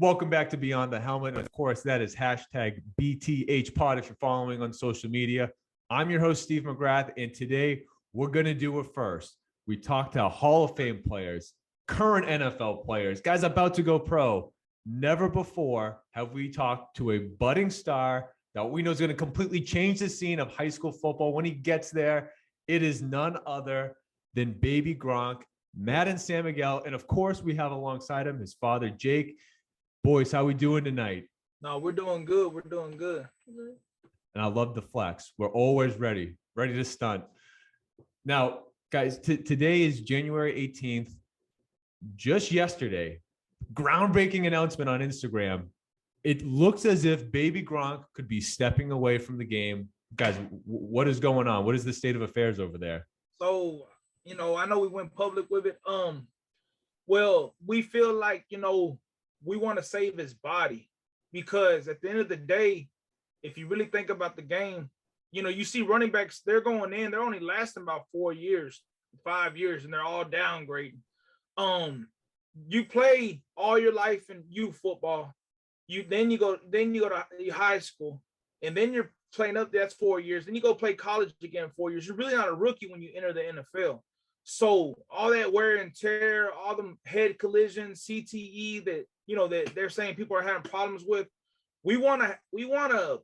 Welcome back to Beyond the Helmet. Of course, that is hashtag BTHpod if you're following on social media. I'm your host, Steve McGrath, and today we're going to do it first. We talked to Hall of Fame players, current NFL players, guys about to go pro. Never before have we talked to a budding star that we know is going to completely change the scene of high school football. When he gets there, it is none other than baby Gronk, Madden San Miguel, and of course, we have alongside him his father, Jake. Boys, how we doing tonight? No, we're doing good. We're doing good. And I love the flex. We're always ready to stunt. Now, guys, today is January 18th. Just yesterday, groundbreaking announcement on Instagram. It looks as if baby Gronk could be stepping away from the game. Guys, what is going on? What is the state of affairs over there? So, I know we went public with it. Well, we feel like, we want to save his body, because at the end of the day, if you really think about the game, you see running backs, they're going in, they're only lasting about 4 years, 5 years, and they're all downgrading. You play all your life in youth football. Then you go to high school, and then you're playing up, that's 4 years. Then you go play college again 4 years. You're really not a rookie when you enter the NFL. So all that wear and tear, all the head collisions, CTE that that they're saying people are having problems with, we want to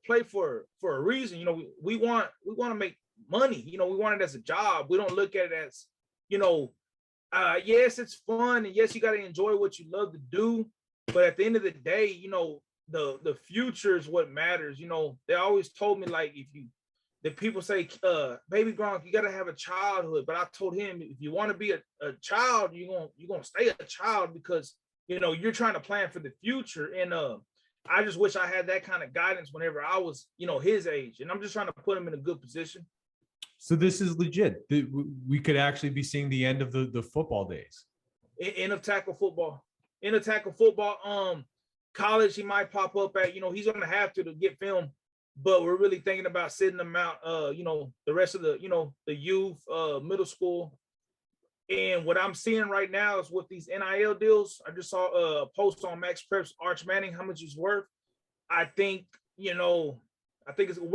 play for a reason. We want to make money. We want it as a job. We don't look at it as yes, it's fun, and yes, you got to enjoy what you love to do, but at the end of the day, the future is what matters. They always told me, like, the people say, baby Gronk, you got to have a childhood. But I told him, if you want to be a child, you're going to stay a child, because, you're trying to plan for the future. And I just wish I had that kind of guidance whenever I was, his age. And I'm just trying to put him in a good position. So this is legit. We could actually be seeing the end of the football days. End of tackle football. College, he might pop up at, he's going to have to get film. But we're really thinking about sitting them out, the rest of the, the youth, middle school. And what I'm seeing right now is with these NIL deals, I just saw a post on Max Prep's Arch Manning, how much it's worth. I think, we're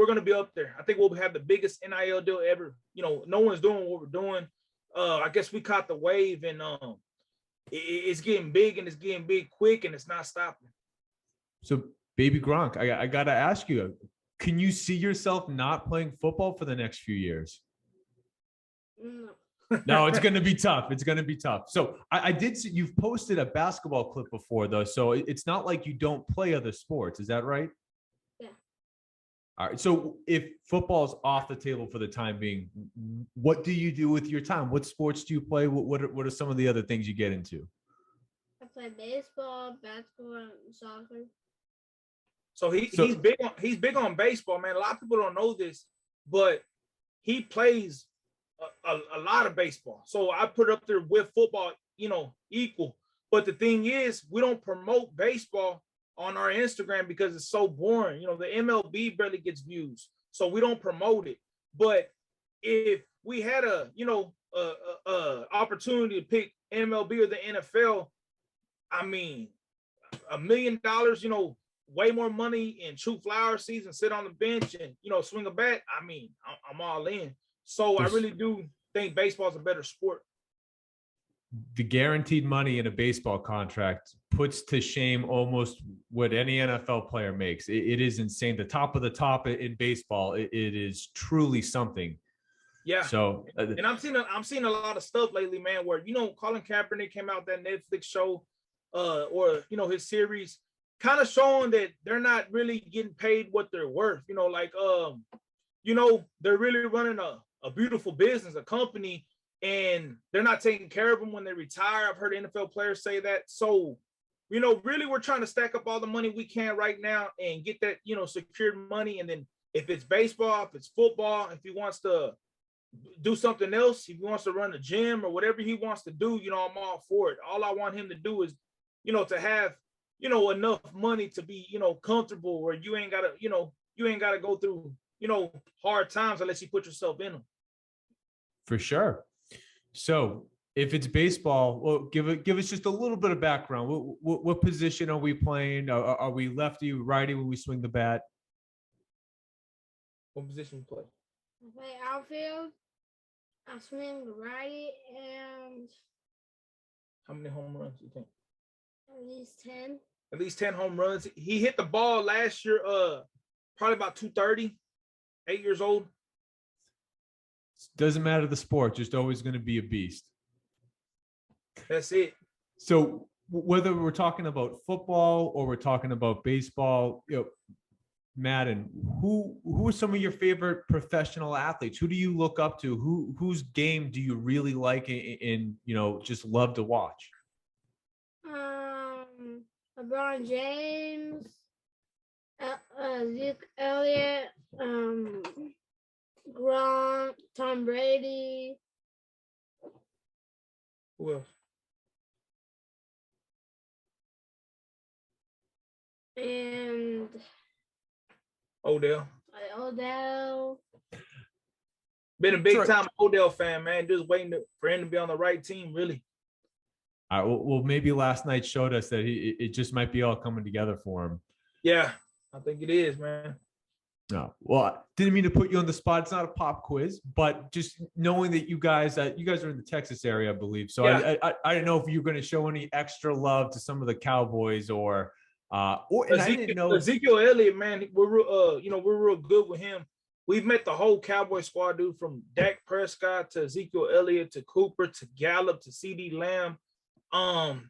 going to be up there. I think we'll have the biggest NIL deal ever. No one's doing what we're doing. I guess we caught the wave, and it's getting big, and it's getting big quick, and it's not stopping. So, baby Gronk, I got to ask you, can you see yourself not playing football for the next few years? No, it's going to be tough. It's going to be tough. So I did see you've posted a basketball clip before, though. So it's not like you don't play other sports. Is that right? Yeah. All right. So if football is off the table for the time being, what do you do with your time? What sports do you play? What are some of the other things you get into? I play baseball, basketball, and soccer. So he's big on baseball, man. A lot of people don't know this, but he plays a lot of baseball. So I put up there with football, equal. But the thing is, we don't promote baseball on our Instagram because it's so boring. The MLB barely gets views, so we don't promote it. But if we had a opportunity to pick MLB or the NFL, I mean, $1 million, way more money in true flower season, sit on the bench and, swing a bat. I mean, I'm all in. So I really do think baseball is a better sport. The guaranteed money in a baseball contract puts to shame almost what any NFL player makes. It is insane. The top of the top in baseball, it is truly something. Yeah. So, and I'm seeing a lot of stuff lately, man, where, Colin Kaepernick came out that Netflix show, or, his series, kind of showing that they're not really getting paid what they're worth. They're really running a beautiful business, a company, and they're not taking care of them when they retire. I've heard NFL players say that. So, really we're trying to stack up all the money we can right now and get that, secured money. And then if it's baseball, if it's football, if he wants to do something else, if he wants to run a gym or whatever he wants to do, I'm all for it. All I want him to do is, to have, enough money to be, comfortable, where you ain't gotta go through, hard times unless you put yourself in them. For sure. So If it's baseball, well, give us just a little bit of background. What position are we playing? Are we lefty, righty when we swing the bat? What position you play? I play outfield. I swing righty and How many home runs do you think? at least 10. At least 10 home runs. He hit the ball last year, probably about 230, 8 years old. Doesn't matter the sport, just always going to be a beast. That's it. So whether we're talking about football or we're talking about baseball, Madden, who are some of your favorite professional athletes? Who do you look up to? Whose game do you really like and just love to watch? LeBron James, Zeke Elliott, Gronk, Tom Brady. Who else? And Odell. Been a big time Odell fan, man. Just waiting for him to be on the right team, really. All right, well, maybe last night showed us that it just might be all coming together for him. Yeah, I think it is, man. No, well, didn't mean to put you on the spot. It's not a pop quiz, but just knowing that you guys are in the Texas area, I believe. So yeah. I didn't know if you were going to show any extra love to some of the Cowboys or I didn't know Ezekiel Elliott, man. We're real good with him. We've met the whole Cowboy squad, dude, from Dak Prescott to Ezekiel Elliott to Cooper to Gallup to CD Lamb. One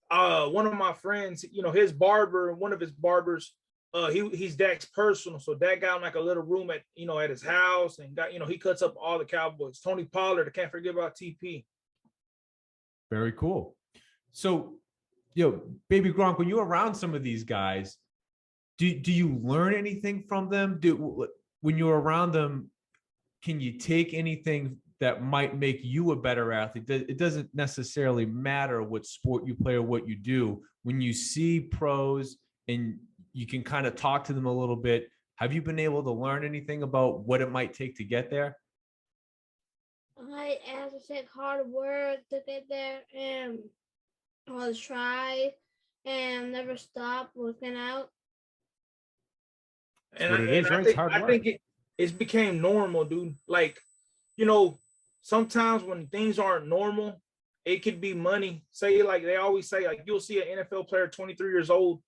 of my friends, his barber, one of his barbers, he's Dak's personal. So Dak got him like a little room at his house and got, he cuts up all the Cowboys. Tony Pollard, I can't forget about TP. Very cool. So, Baby Gronk, when you're around some of these guys, do you learn anything from them? When you're around them, can you take anything that might make you a better athlete? It doesn't necessarily matter what sport you play or what you do. When you see pros and you can kind of talk to them a little bit, have you been able to learn anything about what it might take to get there? I have to take hard work to get there, and I'll try and never stop working out. And I think it's became normal, dude. Like, sometimes when things aren't normal, it could be money. Say, like they always say, like you'll see an NFL player 23 years old.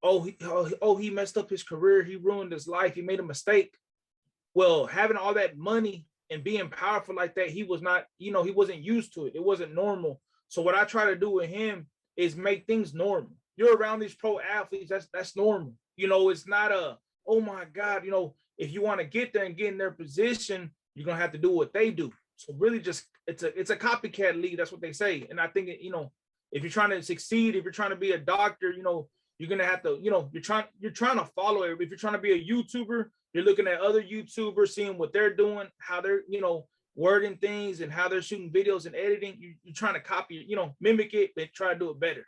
He messed up his career. He ruined his life. He made a mistake. Well, having all that money and being powerful like that, he was not, he wasn't used to it. It wasn't normal. So what I try to do with him is make things normal. You're around these pro athletes. That's normal. It's not oh my God, if you want to get there and get in their position, you're going to have to do what they do. So really just, it's a copycat league. That's what they say. And I think, if you're trying to succeed, if you're trying to be a doctor, you're going to have to, you're trying to follow it. If you're trying to be a YouTuber, you're looking at other YouTubers, seeing what they're doing, how they're, wording things and how they're shooting videos and editing. You're trying to copy, mimic it, but try to do it better.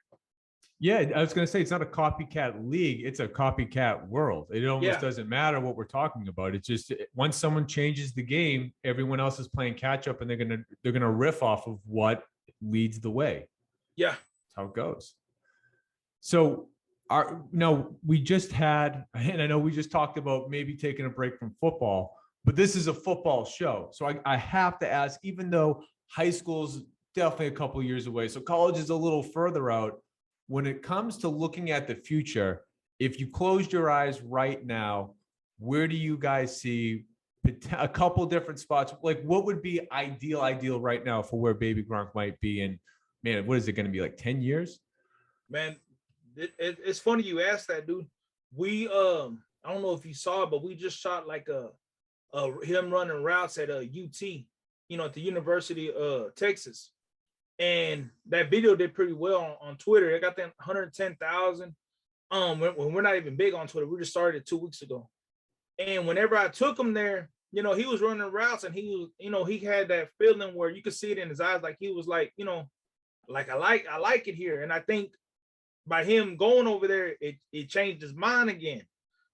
Yeah, I was going to say it's not a copycat league; it's a copycat world. It almost doesn't matter what we're talking about. It's just once someone changes the game, everyone else is playing catch up, and they're gonna riff off of what leads the way. Yeah, that's how it goes. So, we just had, and I know we just talked about maybe taking a break from football, but this is a football show, so I have to ask. Even though high school's definitely a couple of years away, so college is a little further out. When it comes to looking at the future, if you closed your eyes right now, where do you guys see a couple different spots? Like, what would be ideal right now for where Baby Gronk might be? And man, what is it going to be, like 10 years? Man, it's funny you asked that, dude. We I don't know if you saw it, but we just shot like him running routes at UT, at the University of Texas. And that video did pretty well on Twitter. It got that 110,000. When we're not even big on Twitter, we just started it 2 weeks ago. And whenever I took him there, he was running routes, and he was, he had that feeling where you could see it in his eyes, like he was like, like I like it here. And I think by him going over there, it changed his mind again.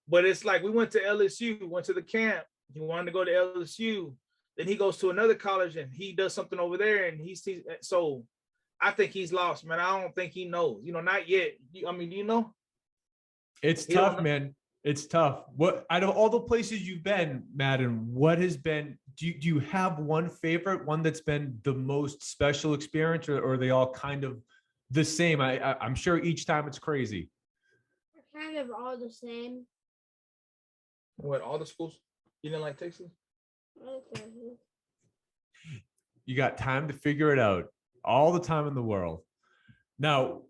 But it's like we went to LSU, went to the camp. He wanted to go to LSU. Then he goes to another college and he does something over there, and he sees. So I think he's lost, man. I don't think he knows. Not yet. I mean, It's he don't tough, know. man. It's tough. What out of all the places you've been, Madden, what has been? Do you have one favorite, one that's been the most special experience, or are they all kind of the same? I'm sure each time it's crazy. They're kind of all the same. What, all the schools? You didn't like Texas? Okay. You got time to figure it out. All the time in the world. Now,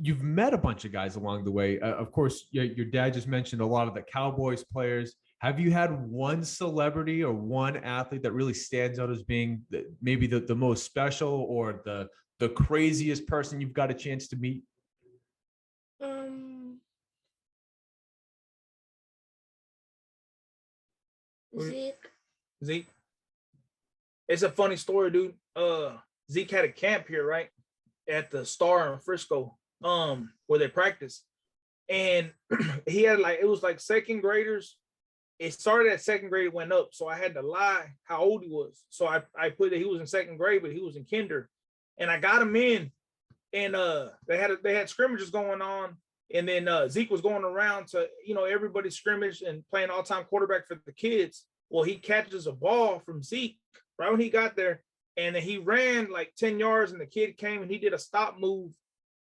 you've met a bunch of guys along the way. Of course, your dad just mentioned a lot of the Cowboys players. Have you had one celebrity or one athlete that really stands out as being maybe the most special or the craziest person you've got a chance to meet? Zeke. Zeke. It's a funny story, dude. Zeke had a camp here, right? At the Star in Frisco, where they practice. And he had it was like second graders. It started at second grade, went up. So I had to lie how old he was. So I put that he was in second grade, but he was in kinder. And I got him in, and they had scrimmages going on. And then Zeke was going around to, everybody scrimmage and playing all-time quarterback for the kids. Well, he catches a ball from Zeke right when he got there. And then he ran like 10 yards, and the kid came and he did a stop move,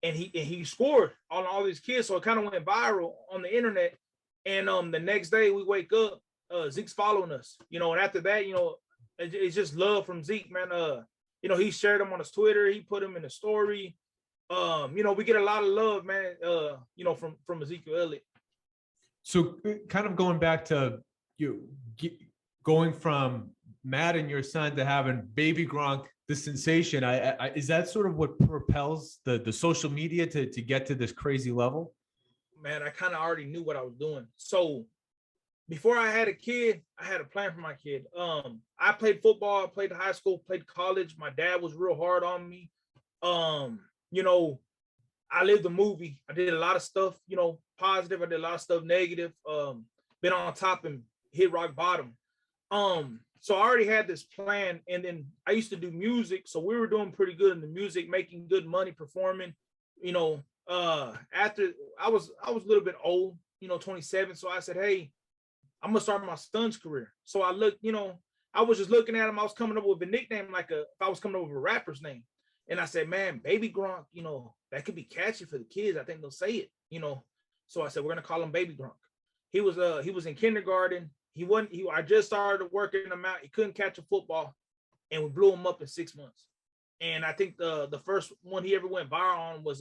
and he scored on all these kids. So it kind of went viral on the internet. And the next day we wake up, Zeke's following us, and after that, it's just love from Zeke, man. He shared him on his Twitter. He put him in the story. We get a lot of love, man, from Ezekiel Elliott. So kind of going back to going from Madden, your son, to having baby Gronk, the sensation, is that sort of what propels the social media to get to this crazy level? Man, I kind of already knew what I was doing. So before I had a kid, I had a plan for my kid. I played football, I played high school, played college. My dad was real hard on me. I lived the movie. I did a lot of stuff, positive. I did a lot of stuff negative. Been on top and hit rock bottom. So I already had this plan, and then I used to do music. So we were doing pretty good in the music, making good money, performing, after I was a little bit old, 27. So I said, hey, I'm gonna start my son's career. So I looked, I was just looking at him. I was coming up with a nickname, if I was coming up with a rapper's name. And I said, man, Baby Gronk, that could be catchy for the kids. I think they'll say it, So I said, we're gonna call him Baby Gronk. He was in kindergarten. I just started working him out. He couldn't catch a football, and we blew him up in 6 months. And I think the first one he ever went viral on was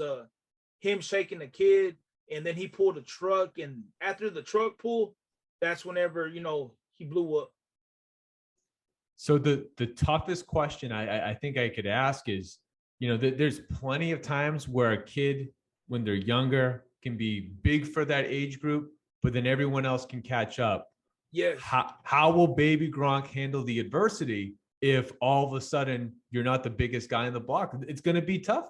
him shaking the kid, and then he pulled a truck. And after the truck pull, that's whenever he blew up. So the toughest question I think I could ask is, there's plenty of times where a kid, when they're younger, can be big for that age group, but then everyone else can catch up. Yes. How will Baby Gronk handle the adversity if all of a sudden you're not the biggest guy in the block? It's going to be tough.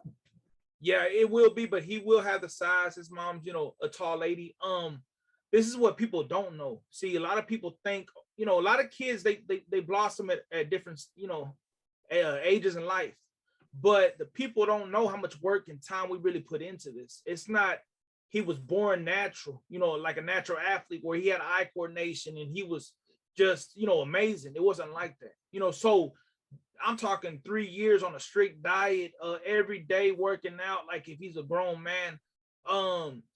Yeah, it will be, but he will have the size. His mom's, a tall lady. This is what people don't know. See, a lot of people think, a lot of kids, they blossom at different, ages in life. But the people don't know how much work and time we really put into this. It's not, he was born natural, like a natural athlete where he had eye coordination and he was just, amazing. It wasn't like that, so I'm talking 3 years on a strict diet, every day working out. Like if he's a grown man,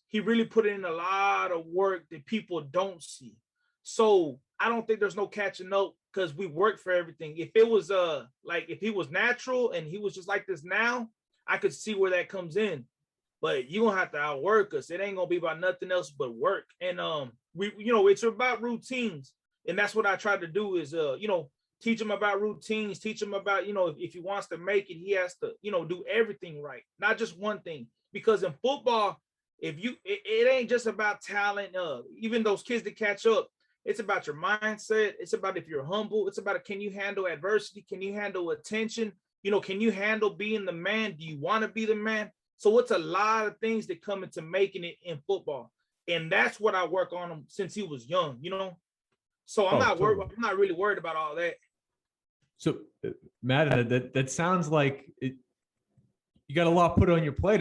he really put in a lot of work that people don't see. So I don't think there's no catching up because we work for everything. If it was if he was natural and he was just like this now, I could see where that comes in. But you gonna have to outwork us. It ain't gonna be about nothing else but work. And it's about routines. And that's what I try to do is teach him about routines, teach him about, if he wants to make it, he has to, do everything right, not just one thing. Because in football, it ain't just about talent. Even those kids that catch up, it's about your mindset. It's about if you're humble. It's about can you handle adversity? Can you handle attention? Can you handle being the man? Do you want to be the man? So it's a lot of things that come into making it in football. And that's what I work on him since he was young, So I'm not worried. I'm not really worried about all that. So, Matt, that sounds like it, you got a lot put on your plate.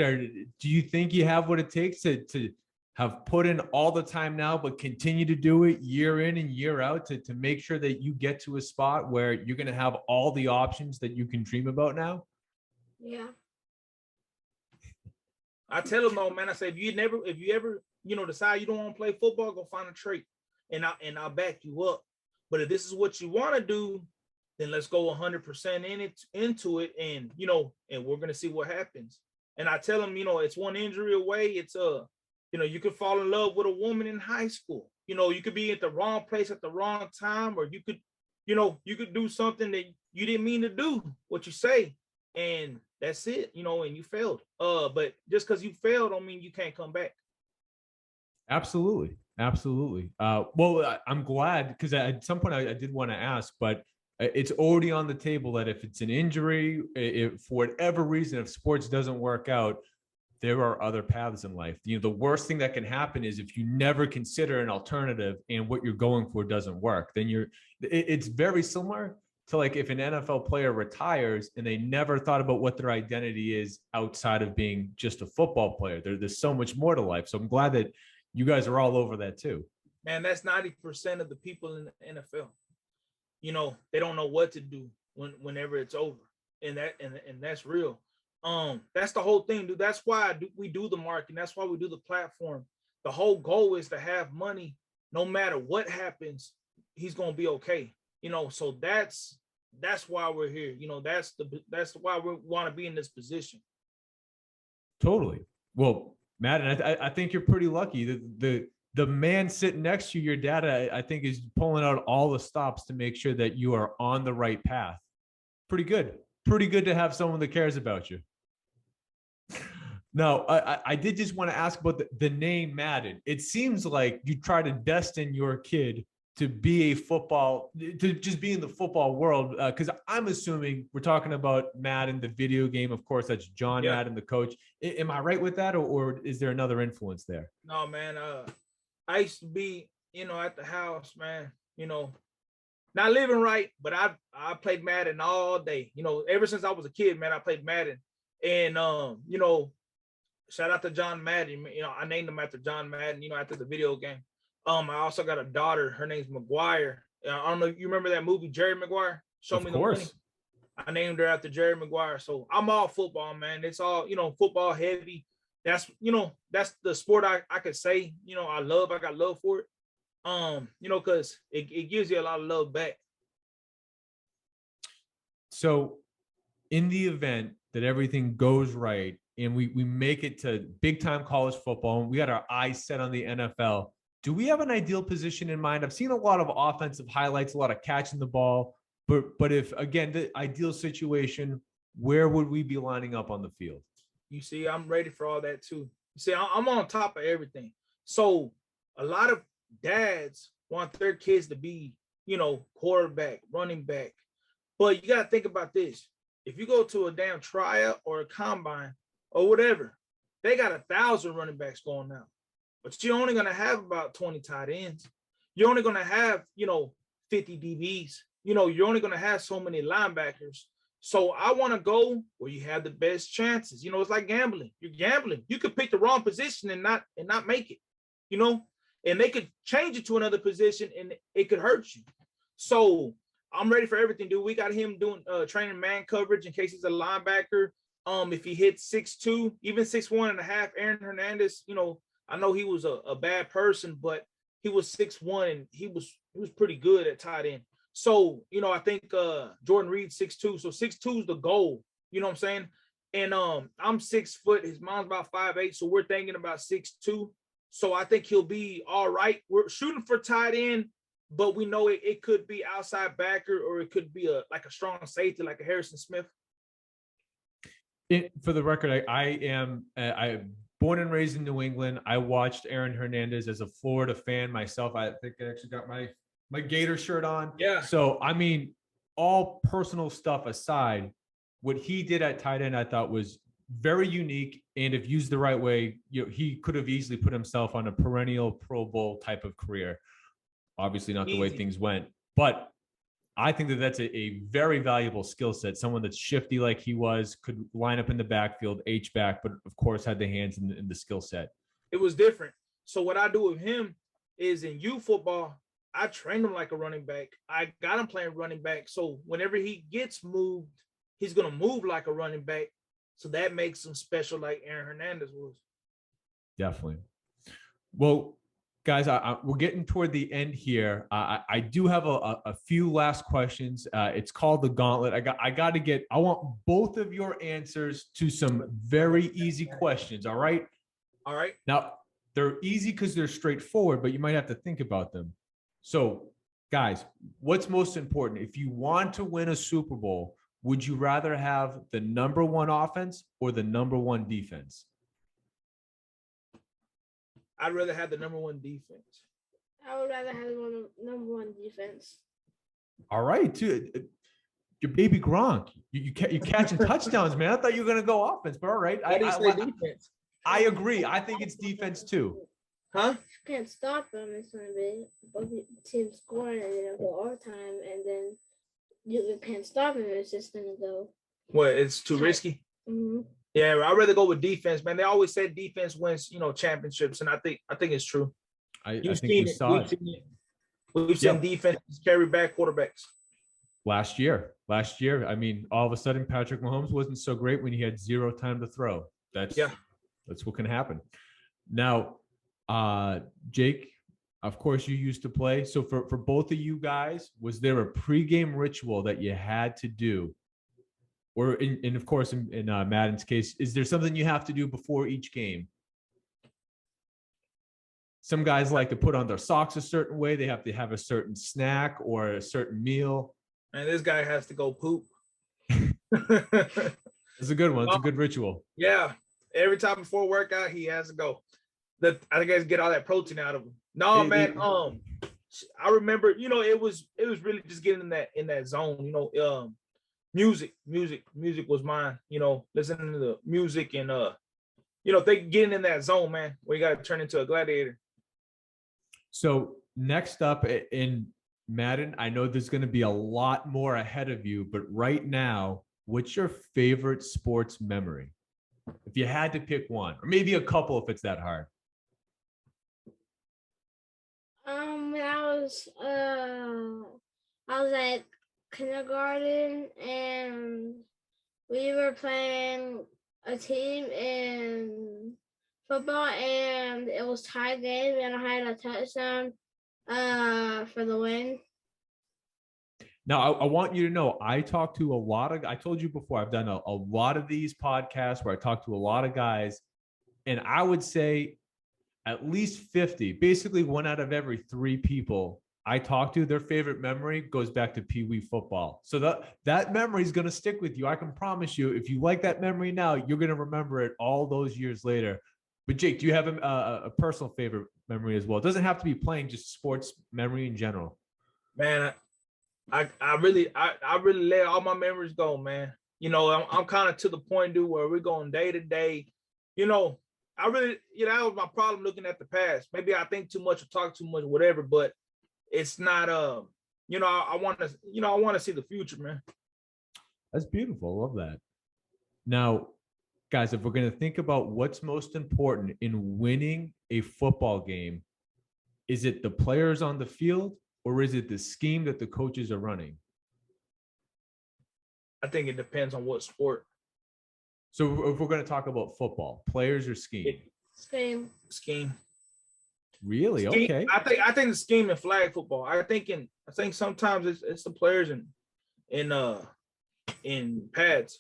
Do you think you have what it takes to have put in all the time now, but continue to do it year in and year out to make sure that you get to a spot where you're going to have all the options that you can dream about now? Yeah. I tell them though, man, I say, if you ever, decide you don't want to play football, go find a trade and I'll back you up. But if this is what you want to do, then let's go 100% into it. And, and we're going to see what happens. And I tell them, it's one injury away. It's you could fall in love with a woman in high school. You could be at the wrong place at the wrong time, or you could do something that you didn't mean to do, what you say. And that's it, and you failed. But just because you failed don't mean you can't come back. Absolutely. Absolutely. Well, I'm glad, because at some point I did want to ask, but it's already on the table that if it's an injury, if for whatever reason, if sports doesn't work out, there are other paths in life. The worst thing that can happen is if you never consider an alternative and what you're going for doesn't work, then it's very similar to like if an NFL player retires and they never thought about what their identity is outside of being just a football player. There's so much more to life. So I'm glad that you guys are all over that too. Man, that's 90% of the people in the NFL. They don't know what to do whenever it's over. And that's real. That's the whole thing, dude. That's why we do the marketing. That's why we do the platform. The whole goal is to have money. No matter what happens, he's gonna be okay. So that's why we're here. That's why we want to be in this position. Totally. Well, Madden, I think you're pretty lucky. The man sitting next to you, your dad, I think is pulling out all the stops to make sure that you are on the right path. Pretty good. Pretty good to have someone that cares about you. No, I did just want to ask about the name Madden. It seems like you try to destine your kid to be to just be in the football world. Because I'm assuming we're talking about Madden, the video game. Of course, that's John Madden, the coach. Am I right with that, or is there another influence there? No, man. I used to be, at the house, man. Not living right, but I played Madden all day. Ever since I was a kid, man, I played Madden. And shout out to John Madden. I named him after John Madden, after the video game. I also got a daughter. Her name's McGuire. I don't know if you remember that movie, Jerry Maguire? Show Me the Money. I named her after Jerry Maguire. So I'm all football, man. It's all, football heavy. That's the sport I could say, I got love for it. Because it gives you a lot of love back. So in the event that everything goes right and we make it to big time college football and we got our eyes set on the NFL, do we have an ideal position in mind? I've seen a lot of offensive highlights, a lot of catching the ball, but if, again, the ideal situation, where would we be lining up on the field? You see, I'm ready for all that too. You see, I'm on top of everything. So a lot of dads want their kids to be, quarterback, running back. But you got to think about this. If you go to a damn tryout or a combine or whatever, they got 1,000 running backs going now. But you're only going to have about 20 tight ends. You're only going to have, 50 DBs. You're only going to have so many linebackers. So I want to go where you have the best chances. It's like gambling. You're gambling. You could pick the wrong position and not make it, and they could change it to another position and it could hurt you. So I'm ready for everything, dude. We got him doing training man coverage in case he's a linebacker. If he hits 6'2", even 6'1.5", Aaron Hernandez, I know he was a bad person, but he was 6'1" and he was pretty good at tight end. So, I think Jordan Reed's 6'2". So 6'2" is the goal. You know what I'm saying? And I'm 6 foot. His mom's about 5'8". So we're thinking about 6'2". So I think he'll be all right. We're shooting for tight end, but we know it could be outside backer or it could be a strong safety like a Harrison Smith. For the record, I'm born and raised in New England. I watched Aaron Hernandez as a Florida fan myself. I think I actually got my Gator shirt on. Yeah. So, all personal stuff aside, what he did at tight end, I thought was very unique. And if used the right way, he could have easily put himself on a perennial Pro Bowl type of career. Obviously not the way things went, but I think that that's a very valuable skill set. Someone that's shifty like he was, could line up in the backfield, H-back, but of course had the hands and the skill set. It was different. So what I do with him is in youth football, I trained him like a running back. I got him playing running back. So whenever he gets moved, he's going to move like a running back. So that makes him special like Aaron Hernandez was. Definitely. Well, guys, we're getting toward the end here. I do have a few last questions. It's called the Gauntlet. I want both of your answers to some very easy questions. All right. All right. Now, they're easy because they're straightforward, but you might have to think about them. So, guys, what's most important? If you want to win a Super Bowl, would you rather have the number one offense or the number one defense? I'd rather have the number one defense. I would rather have the number one defense. All right, dude. Your baby Gronk, you're catching touchdowns, man. I thought you were gonna go offense, but all right. Defense. I agree. I think it's defense too. Huh? You can't stop them. It's gonna be both teams scoring and then it'll go overtime, and then you can't stop them. It's just gonna go. What? It's too risky. Mm-hmm. Yeah, I'd rather go with defense, man. They always said defense wins, championships, and I think it's true. I think we saw it. We've seen defense carry back quarterbacks. Last year, I mean, all of a sudden, Patrick Mahomes wasn't so great when he had zero time to throw. That's what can happen. Now, Jake, of course, you used to play. So for both of you guys, was there a pregame ritual that you had to do? Or of course, in Madden's case, is there something you have to do before each game? Some guys like to put on their socks a certain way. They have to have a certain snack or a certain meal. And this guy has to go poop. It's a good one. It's a good ritual. Yeah. Every time before workout, he has to go. I think I get all that protein out of him. No, man. I remember, it was really just getting in that zone, music was mine, listening to the music and they getting in that zone, man, where you got to turn into a gladiator. So next up in Madden, I know there's going to be a lot more ahead of you, but right now, what's your favorite sports memory? If you had to pick one, or maybe a couple if it's that hard. When I was at kindergarten and we were playing a team in football and it was tie game and I had a touchdown for the win. Now, I want you to know, I talked to I told you before, I've done a lot of these podcasts where I talk to a lot of guys, and I would say at least 50, basically 1 out of every 3 people I talk to, their favorite memory goes back to Pee Wee football. So that memory is going to stick with you. I can promise you, if you like that memory now, you're going to remember it all those years later. But Jake, do you have a personal favorite memory as well? It doesn't have to be playing, just sports memory in general. Man, I really let all my memories go, man. I'm kind of to the point, dude, where we're going day to day. I really, that was my problem looking at the past. Maybe I think too much or talk too much, whatever, but it's not, I want to see the future, man. That's beautiful. I love that. Now, guys, if we're going to think about what's most important in winning a football game, is it the players on the field or is it the scheme that the coaches are running? I think it depends on what sport. So if we're going to talk about football, players or scheme? Scheme. Really? Scheme. Okay. I think the scheme in flag football. I think sometimes it's the players in pads.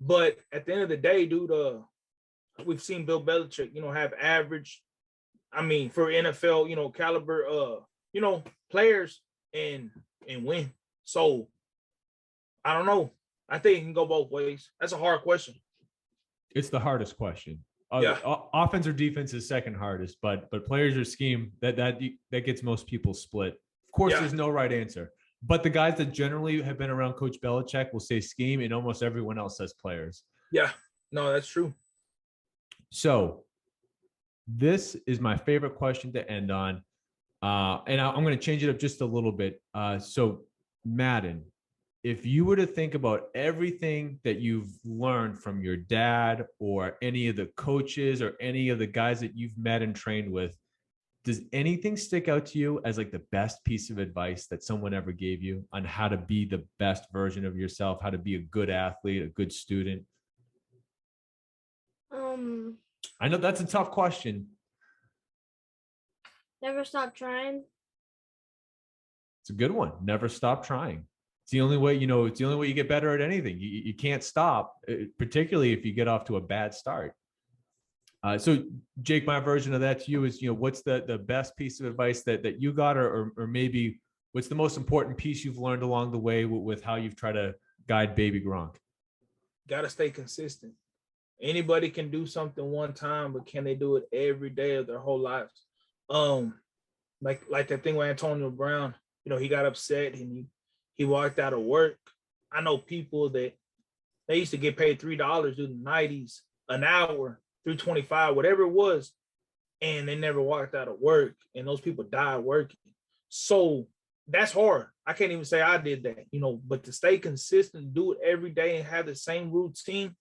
But at the end of the day, dude, we've seen Bill Belichick, have average, for NFL, caliber, players and win. So I don't know. I think it can go both ways. That's a hard question. It's the hardest question. Yeah. Offense or defense is second hardest, but players or scheme, that gets most people split. Of course, There's no right answer. But the guys that generally have been around Coach Belichick will say scheme, and almost everyone else says players. Yeah, no, that's true. So this is my favorite question to end on. And I'm going to change it up just a little bit. So Madden, if you were to think about everything that you've learned from your dad or any of the coaches or any of the guys that you've met and trained with, does anything stick out to you as like the best piece of advice that someone ever gave you on how to be the best version of yourself, how to be a good athlete, a good student? I know that's a tough question. Never stop trying. It's a good one. Never stop trying. It's the only way, it's the only way you get better at anything. You can't stop, particularly if you get off to a bad start. So Jake, my version of that to you is, what's the best piece of advice that you got, or maybe what's the most important piece you've learned along the way with how you've tried to guide baby Gronk? Got to stay consistent. Anybody can do something one time, but can they do it every day of their whole lives? Like that thing with Antonio Brown, he got upset and he walked out of work. I know people that they used to get paid $3 in the 90s an hour, $3.25, whatever it was, and they never walked out of work, and those people died working. So that's hard. I can't even say I did that, but to stay consistent, do it every day and have the same routine,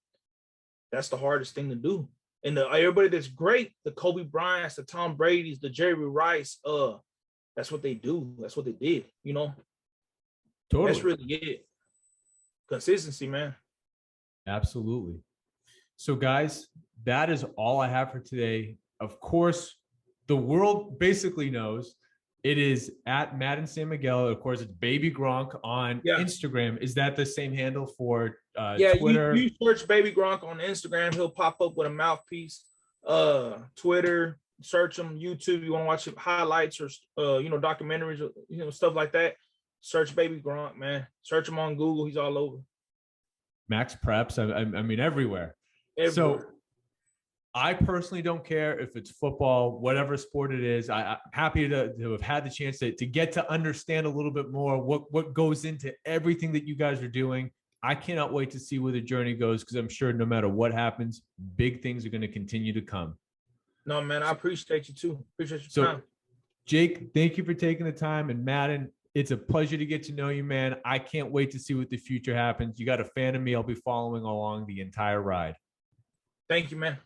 that's the hardest thing to do. And everybody that's great, the Kobe Bryants, the Tom Brady's, the Jerry Rice, that's what they do. That's what they did, Totally. That's really it. Consistency, man. Absolutely. So guys, that is all I have for today. Of course, the world basically knows it is at Madden San Miguel. Of course, it's Baby Gronk on Instagram. Is that the same handle for Twitter? You search Baby Gronk on Instagram. He'll pop up with a mouthpiece. Twitter, search him. YouTube, you want to watch highlights or documentaries, or, stuff like that. Search Baby Gronk, man. Search him on Google. He's all over. Max Preps. I mean, everywhere. So I personally don't care if it's football, whatever sport it is. I'm happy to have had the chance to get to understand a little bit more what goes into everything that you guys are doing. I cannot wait to see where the journey goes, because I'm sure no matter what happens, big things are going to continue to come. No, man, I appreciate you too. Appreciate your time. Jake, thank you for taking the time. And Madden, it's a pleasure to get to know you, man. I can't wait to see what the future happens. You got a fan of me. I'll be following along the entire ride. Thank you, man.